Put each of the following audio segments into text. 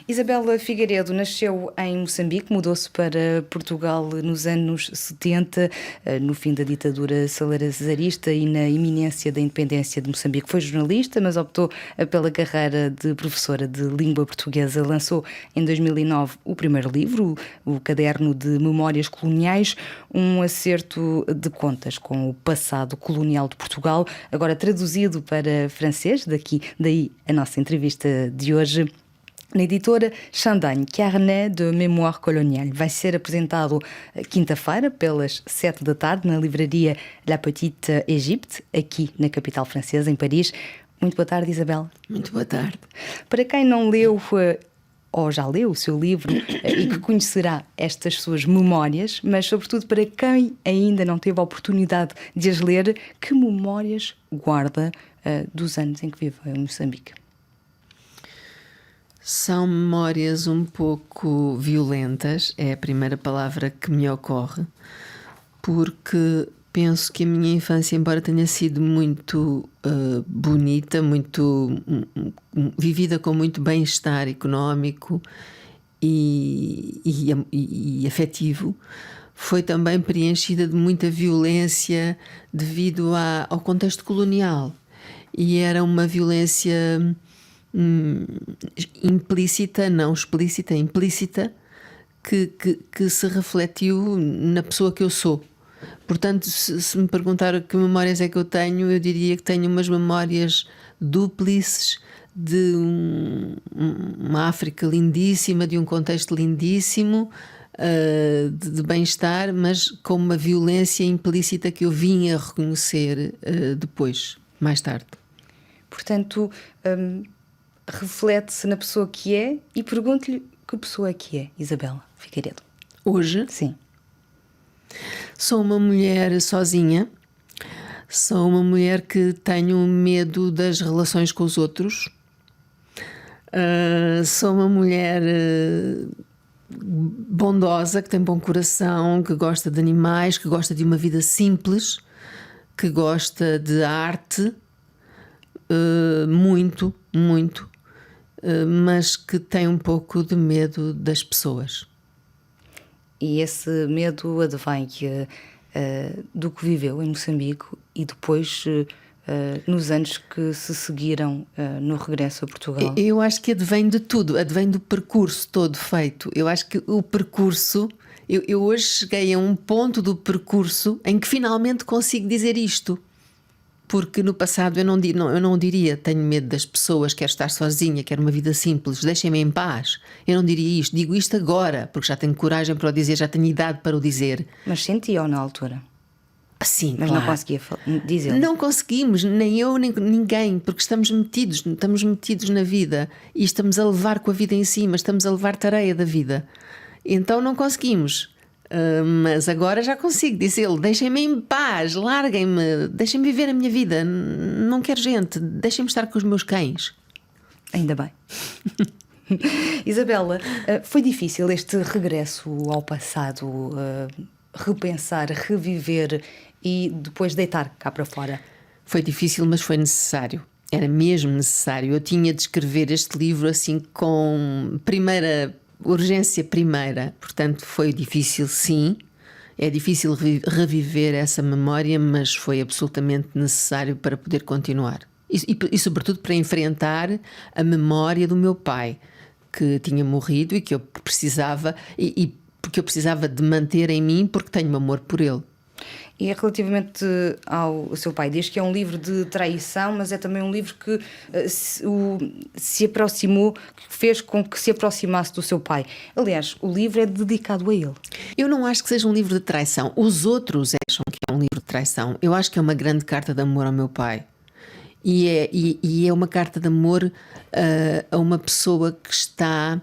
Isabela Figueiredo nasceu em Moçambique, mudou-se para Portugal nos anos 70, no fim da ditadura salazarista e na iminência da independência de Moçambique. Foi jornalista, mas optou pela carreira de professora de língua portuguesa. Lançou em 2009 o primeiro livro, o Caderno de Memórias Coloniais, um acerto de contas com o passado colonial de Portugal, agora traduzido para francês, daí a nossa entrevista de hoje. Na editora Chandagne, Carnet de Mémoire Coloniale. Vai ser apresentado quinta-feira, pelas 7 da tarde, na livraria La Petite Égypte, aqui na capital francesa, em Paris. Muito boa tarde, Isabela. Muito boa tarde. Para quem não leu ou já leu o seu livro e que conhecerá estas suas memórias, mas sobretudo para quem ainda não teve a oportunidade de as ler, que memórias guarda dos anos em que viveu em Moçambique? São memórias um pouco violentas, é a primeira palavra que me ocorre, porque penso que a minha infância, embora tenha sido muito bonita, vivida com muito bem-estar económico e afetivo, foi também preenchida de muita violência devido ao contexto colonial. E era uma violência implícita, não explícita, implícita, que se refletiu na pessoa que eu sou. Portanto, se me perguntar que memórias é que eu tenho, eu diria que tenho umas memórias dúplices de uma África lindíssima, de um contexto lindíssimo, de bem-estar, mas com uma violência implícita que eu vim a reconhecer depois, mais tarde. Portanto, reflete-se na pessoa que é e pergunto-lhe que pessoa é que é, Isabela Figueiredo. Hoje? Sim. Sou uma mulher sozinha, sou uma mulher que tenho medo das relações com os outros, sou uma mulher bondosa, que tem bom coração, que gosta de animais, que gosta de uma vida simples, que gosta de arte, muito, mas que tem um pouco de medo das pessoas. E esse medo advém do que viveu em Moçambique e depois nos anos que se seguiram no regresso a Portugal? Eu acho que advém de tudo, advém do percurso todo feito. Eu acho que o percurso... Eu hoje cheguei a um ponto do percurso em que finalmente consigo dizer isto. Porque no passado eu não diria tenho medo das pessoas, quero estar sozinha, quero uma vida simples, deixem-me em paz. Eu não diria isto, digo isto agora, porque já tenho coragem para o dizer, já tenho idade para o dizer. Mas sentia-o na altura? Sim, mas claro. Não conseguia dizer. Não conseguimos, nem eu, nem ninguém, porque estamos metidos na vida e estamos a levar com a vida em cima, estamos a levar tareia da vida. Então não conseguimos. Mas agora já consigo dizê-lo. Deixem-me em paz, larguem-me, deixem-me viver a minha vida. Não quero gente, deixem-me estar com os meus cães. Ainda bem. Isabela, foi difícil este regresso ao passado, repensar, reviver e depois deitar cá para fora? Foi difícil, mas foi necessário. Era mesmo necessário. Eu tinha de escrever este livro assim com urgência primeira, portanto foi difícil, sim, é difícil reviver essa memória, mas foi absolutamente necessário para poder continuar e sobretudo para enfrentar a memória do meu pai, que tinha morrido e que eu precisava e porque eu precisava de manter em mim, porque tenho amor por ele. E é relativamente ao seu pai, diz que é um livro de traição, mas é também um livro que se aproximou, que fez com que se aproximasse do seu pai. Aliás, o livro é dedicado a ele. Eu não acho que seja um livro de traição. Os outros acham que é um livro de traição. Eu acho que é uma grande carta de amor ao meu pai. E é uma carta de amor a uma pessoa que está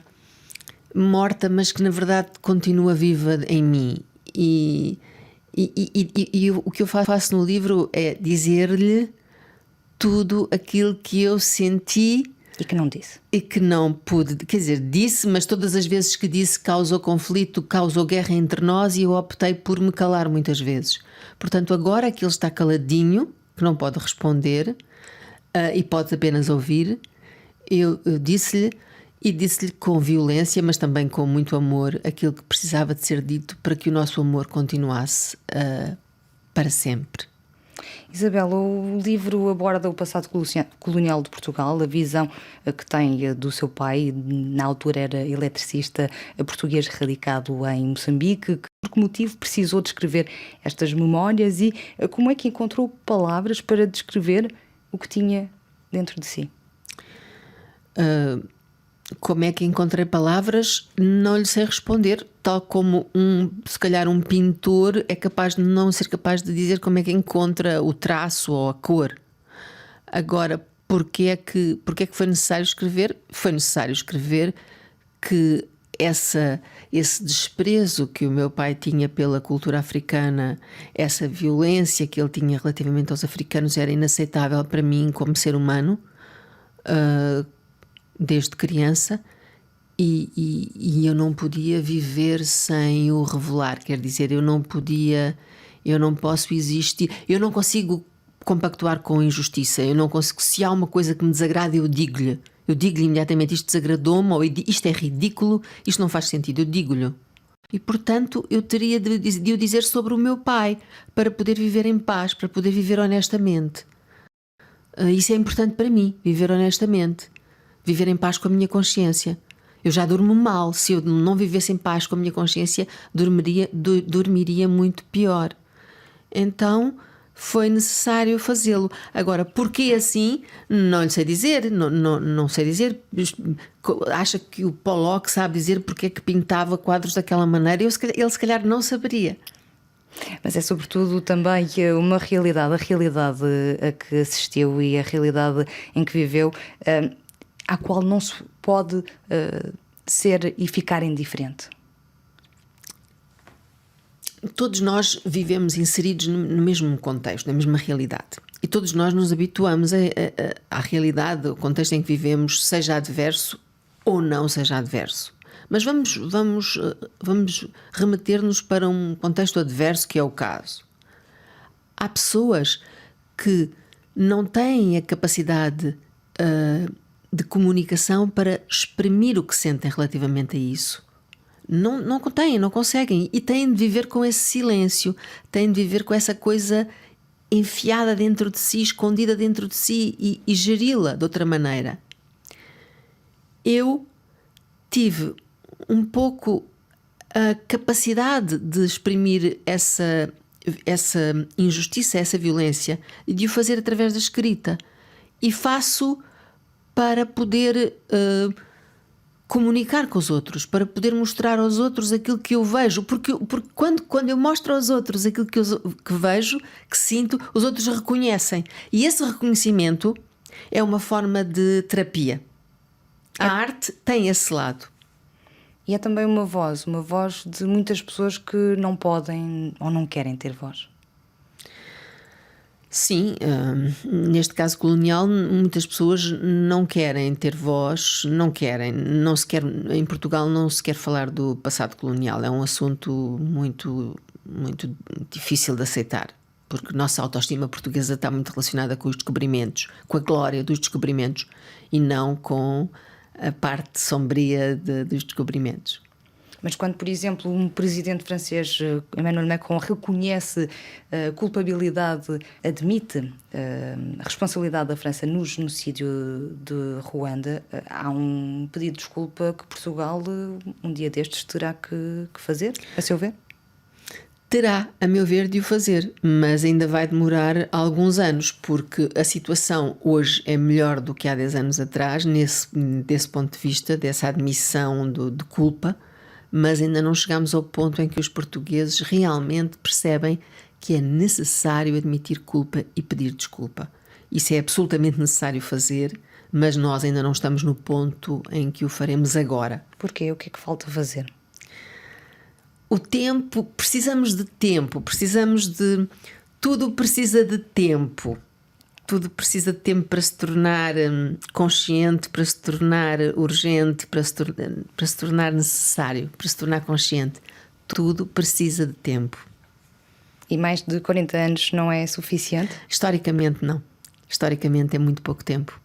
morta, mas que na verdade continua viva em mim. E o que eu faço no livro é dizer-lhe tudo aquilo que eu senti e que não disse. E que não pude, quer dizer, disse, mas todas as vezes que disse causou conflito, causou guerra entre nós e eu optei por me calar muitas vezes. Portanto, agora que ele está caladinho, que não pode responder e pode apenas ouvir, eu disse-lhe E disse-lhe com violência, mas também com muito amor, aquilo que precisava de ser dito para que o nosso amor continuasse para sempre. Isabela, o livro aborda o passado colonial de Portugal, a visão que tem do seu pai, na altura era eletricista português radicado em Moçambique. Por que motivo precisou descrever estas memórias e como é que encontrou palavras para descrever o que tinha dentro de si? Como é que encontrei palavras? Não lhe sei responder, tal como se calhar um pintor é capaz de não ser capaz de dizer como é que encontra o traço ou a cor. Agora, porque é que foi necessário escrever? Foi necessário escrever que esse desprezo que o meu pai tinha pela cultura africana, essa violência que ele tinha relativamente aos africanos era inaceitável para mim como ser humano, desde criança, e eu não podia viver sem o revelar. Quer dizer, eu não posso existir, eu não consigo compactuar com a injustiça, eu não consigo. Se há uma coisa que me desagrada, eu digo-lhe imediatamente: isto desagradou-me, ou isto é ridículo, isto não faz sentido, eu digo-lhe. E portanto eu teria de o dizer sobre o meu pai, para poder viver em paz, para poder viver honestamente. Isso é importante para mim, viver honestamente, viver em paz com a minha consciência. Eu já durmo mal. Se eu não vivesse em paz com a minha consciência, dormiria muito pior. Então foi necessário fazê-lo. Agora, porquê assim? Não lhe sei dizer. Não sei dizer. Acha que o Pollock sabe dizer porque é que pintava quadros daquela maneira? Ele se calhar não saberia. Mas é sobretudo também uma realidade, a realidade a que assistiu e a realidade em que viveu, à qual não se pode ser e ficar indiferente. Todos nós vivemos inseridos no mesmo contexto, na mesma realidade. E todos nós nos habituamos à realidade, o contexto em que vivemos, seja adverso ou não seja adverso. Mas vamos remeter-nos para um contexto adverso, que é o caso. Há pessoas que não têm a capacidade de comunicação para exprimir o que sentem relativamente a isso. Não têm, não conseguem. E têm de viver com esse silêncio, têm de viver com essa coisa enfiada dentro de si, escondida dentro de si e geri-la de outra maneira. Eu tive um pouco a capacidade de exprimir essa injustiça, essa violência, e de o fazer através da escrita. E faço para poder comunicar com os outros, para poder mostrar aos outros aquilo que eu vejo, porque quando eu mostro aos outros aquilo que vejo, que sinto, os outros reconhecem, e esse reconhecimento é uma forma de terapia. A arte tem esse lado. E é também uma voz de muitas pessoas que não podem ou não querem ter voz. Sim, neste caso colonial, muitas pessoas não querem ter voz, não se quer, em Portugal não se quer falar do passado colonial, é um assunto muito, muito difícil de aceitar, porque a nossa autoestima portuguesa está muito relacionada com os descobrimentos, com a glória dos descobrimentos e não com a parte sombria dos descobrimentos. Mas quando, por exemplo, um presidente francês, Emmanuel Macron, reconhece a culpabilidade, admite a responsabilidade da França no genocídio de Ruanda, há um pedido de desculpa que Portugal, um dia destes, terá que fazer, a seu ver? Terá, a meu ver, de o fazer, mas ainda vai demorar alguns anos, porque a situação hoje é melhor do que há 10 anos atrás, desse ponto de vista, dessa admissão de culpa, mas ainda não chegamos ao ponto em que os portugueses realmente percebem que é necessário admitir culpa e pedir desculpa. Isso é absolutamente necessário fazer, mas nós ainda não estamos no ponto em que o faremos agora. Porquê? O que é que falta fazer? O tempo, precisamos de tempo, tudo precisa de tempo. Tudo precisa de tempo para se tornar consciente, para se tornar urgente, para se tornar necessário, para se tornar consciente. Tudo precisa de tempo. E mais de 40 anos não é suficiente? Historicamente, não. Historicamente é muito pouco tempo.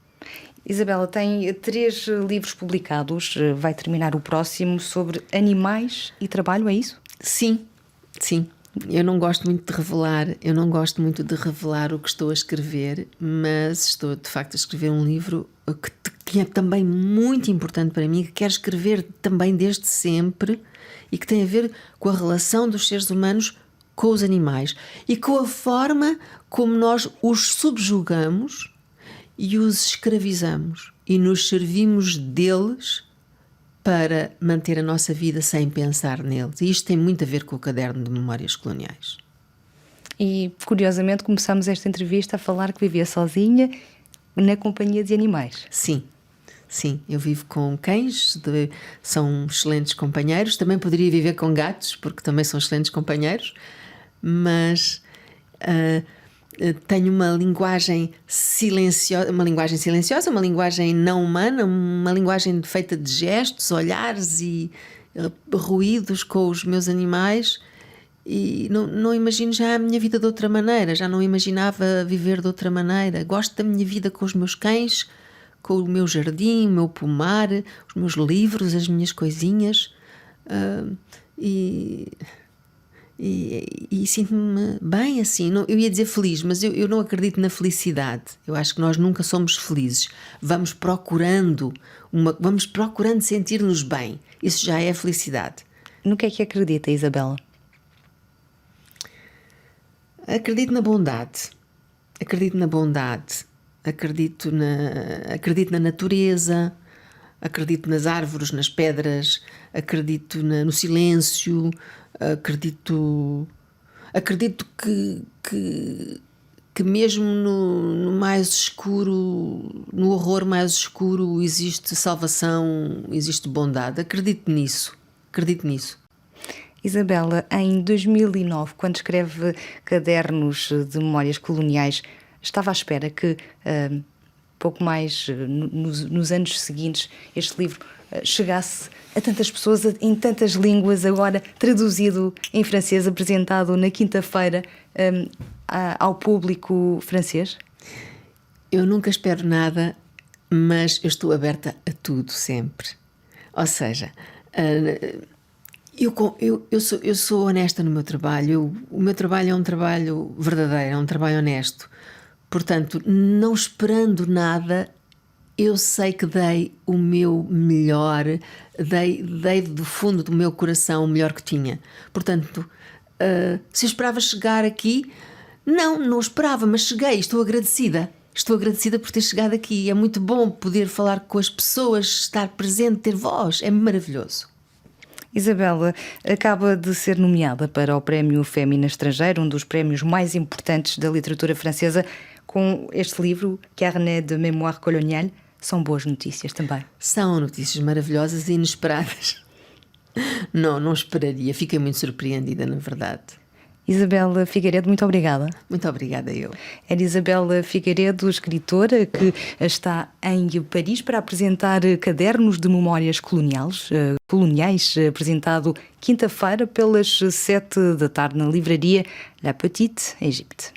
Isabela tem 3 livros publicados, vai terminar o próximo sobre animais e trabalho, é isso? Sim, sim. Eu não gosto muito de revelar o que estou a escrever, mas estou de facto a escrever um livro que é também muito importante para mim, que quero escrever também desde sempre e que tem a ver com a relação dos seres humanos com os animais e com a forma como nós os subjugamos e os escravizamos e nos servimos deles para manter a nossa vida sem pensar neles. E isto tem muito a ver com o caderno de Memórias Coloniais. E, curiosamente, começamos esta entrevista a falar que vivia sozinha na companhia de animais. Sim, sim. Eu vivo com cães, são excelentes companheiros. Também poderia viver com gatos, porque também são excelentes companheiros. Mas tenho uma linguagem silenciosa, uma linguagem não humana, uma linguagem feita de gestos, olhares e ruídos com os meus animais, e não imagino já a minha vida de outra maneira, já não imaginava viver de outra maneira. Gosto da minha vida com os meus cães, com o meu jardim, o meu pomar, os meus livros, as minhas coisinhas, e sinto-me bem assim. Eu ia dizer feliz, mas eu não acredito na felicidade. Eu acho que nós nunca somos felizes. Vamos procurando sentir-nos bem. Isso já é felicidade. No que é que acredita, Isabela? Acredito na bondade. Acredito na natureza. Acredito nas árvores, nas pedras. Acredito no silêncio. Acredito que mesmo no mais escuro, no horror mais escuro, existe salvação, existe bondade. Acredito nisso. Isabela, em 2009, quando escreve Cadernos de Memórias Coloniais, estava à espera que, pouco mais nos anos seguintes, este livro chegasse a tantas pessoas, em tantas línguas, agora traduzido em francês, apresentado na quinta-feira ao público francês? Eu nunca espero nada, mas eu estou aberta a tudo sempre. Ou seja, eu sou honesta no meu trabalho. O meu trabalho é um trabalho verdadeiro, é um trabalho honesto. Portanto, não esperando nada, eu sei que dei o meu melhor, dei do fundo do meu coração o melhor que tinha. Portanto, se eu esperava chegar aqui, não esperava, mas cheguei, estou agradecida. Estou agradecida por ter chegado aqui. É muito bom poder falar com as pessoas, estar presente, ter voz. É maravilhoso. Isabela acaba de ser nomeada para o Prémio Fémina Estrangeiro, um dos prémios mais importantes da literatura francesa, com este livro, Carnet de Mémoire Coloniale. São boas notícias também. São notícias maravilhosas e inesperadas. Não esperaria. Fiquei muito surpreendida, na verdade. Isabela Figueiredo, muito obrigada. Muito obrigada eu. Era Isabela Figueiredo, escritora, que está em Paris para apresentar Cadernos de Memórias Coloniais, apresentado quinta-feira pelas 7 da tarde na livraria La Petite Égypte.